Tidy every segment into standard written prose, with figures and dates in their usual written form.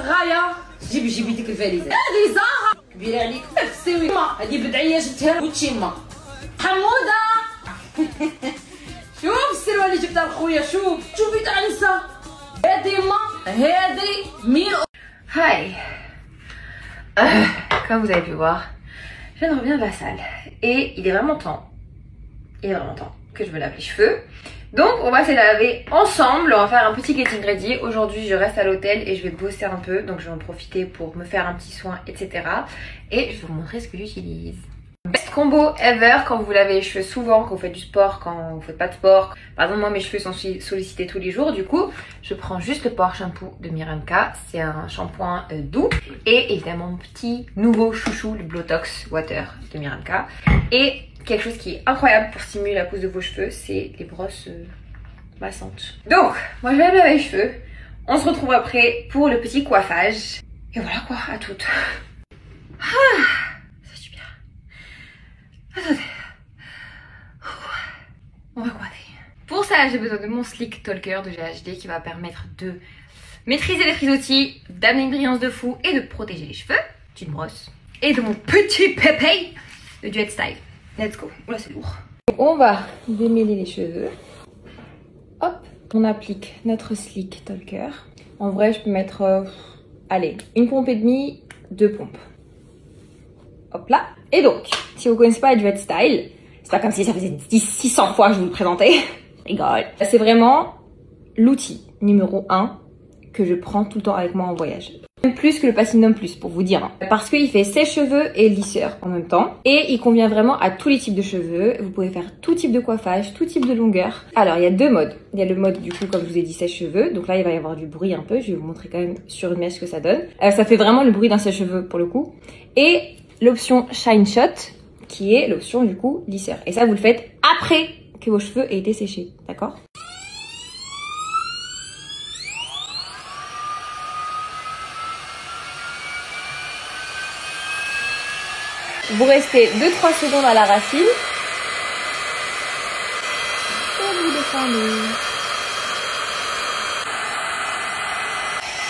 غايه جيبي ديك الفاليزه هذه زهره كبيره عليك تسوي ما هذه بدعيه جبتها وتشيما حموده. شوف السروال اللي جبتها لخويا شوفي تاع النساء هذه ما هذه 1000. Hi. Comme vous avez pu voir, je viens de revenir de la salle et il est vraiment temps que je me lave les cheveux. Donc on va se laver ensemble, on va faire un petit getting ready. Aujourd'hui je reste à l'hôtel et je vais bosser un peu, donc je vais en profiter pour me faire un petit soin, etc. Et je vais vous montrer ce que j'utilise. Best combo ever quand vous lavez les cheveux souvent, quand vous faites du sport, quand vous faites pas de sport. Par exemple moi mes cheveux sont sollicités tous les jours, du coup je prends juste le Power Shampoo de Miranka. C'est un shampoing doux. Et évidemment mon petit nouveau chouchou, le Blotox Water de Miranka. Et quelque chose qui est incroyable pour stimuler la pousse de vos cheveux, c'est les brosses massantes. Donc moi je vais me laver les cheveux. On se retrouve après pour le petit coiffage. Et voilà quoi, à toutes. Attendez. On va croiser. Pour ça, j'ai besoin de mon Sleek Talker de GHD qui va permettre de maîtriser les frisottis, d'amener une brillance de fou et de protéger les cheveux. D'une brosse. Et de mon petit pépé de Duet Style. Let's go. Oula, c'est lourd. On va démêler les cheveux. Hop. On applique notre Sleek Talker. En vrai, je peux mettre, allez, une pompe et demie, 2 pompes. Hop là. Et donc, si vous connaissez pas la Duet Style, c'est pas comme si ça faisait 600 fois que je vous le présentais. Rigole. C'est vraiment l'outil numéro 1 que je prends tout le temps avec moi en voyage. Même plus que le Platinum Plus pour vous dire. Parce qu'il fait sèche-cheveux et lisseur en même temps. Et il convient vraiment à tous les types de cheveux. Vous pouvez faire tout type de coiffage, tout type de longueur. Alors il y a 2 modes. Il y a le mode du coup comme je vous ai dit sèche-cheveux. Donc là il va y avoir du bruit un peu. Je vais vous montrer quand même sur une mèche ce que ça donne. Ça fait vraiment le bruit d'un sèche-cheveux pour le coup. Et l'option Shine Shot qui est l'option du coup lisseur. Et ça vous le faites après que vos cheveux aient été séchés. D'accord ? Vous restez 2-3 secondes à la racine. Et vous descendez.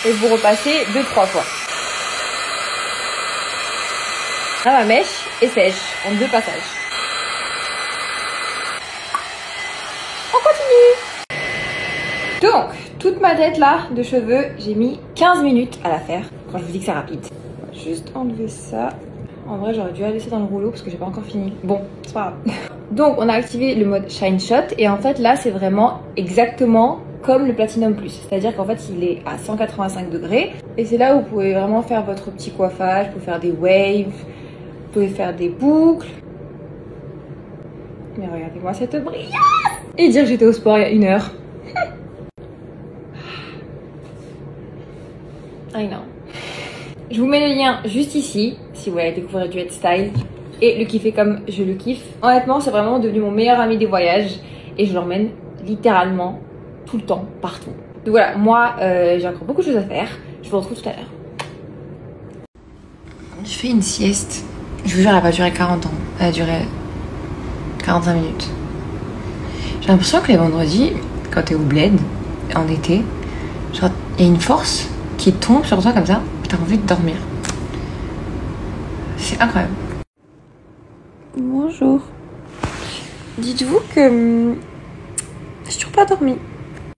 Et vous repassez 2-3 fois. Là, ma mèche est sèche en 2 passages. On continue. Donc, toute ma tête là de cheveux, j'ai mis 15 minutes à la faire. Quand je vous dis que c'est rapide. On va juste enlever ça. En vrai, j'aurais dû la laisser dans le rouleau parce que j'ai pas encore fini. Bon, c'est pas grave. Donc, on a activé le mode Shine Shot. Et en fait, là, c'est vraiment exactement comme le Platinum Plus. C'est-à-dire qu'en fait, il est à 185 degrés. Et c'est là où vous pouvez vraiment faire votre petit coiffage. Vous pouvez faire des waves. Vous pouvez faire des boucles. Mais regardez-moi cette brillance. Et dire que j'étais au sport il y a 1 heure. I know. Je vous mets le lien juste ici, si vous voulez découvrir Duet Style et le kiffer comme je le kiffe. Honnêtement, c'est vraiment devenu mon meilleur ami des voyages et je l'emmène littéralement tout le temps, partout. Donc voilà, moi, j'ai encore beaucoup de choses à faire. Je vous retrouve tout à l'heure. Je fais une sieste. Je vous jure, elle n'a pas duré 40 ans. Elle a duré 45 minutes. J'ai l'impression que les vendredis, quand t'es au bled, en été, genre, il y a une force qui tombe sur toi comme ça. T'as envie de dormir. C'est incroyable. Bonjour. Dites-vous que j'ai toujours pas dormi.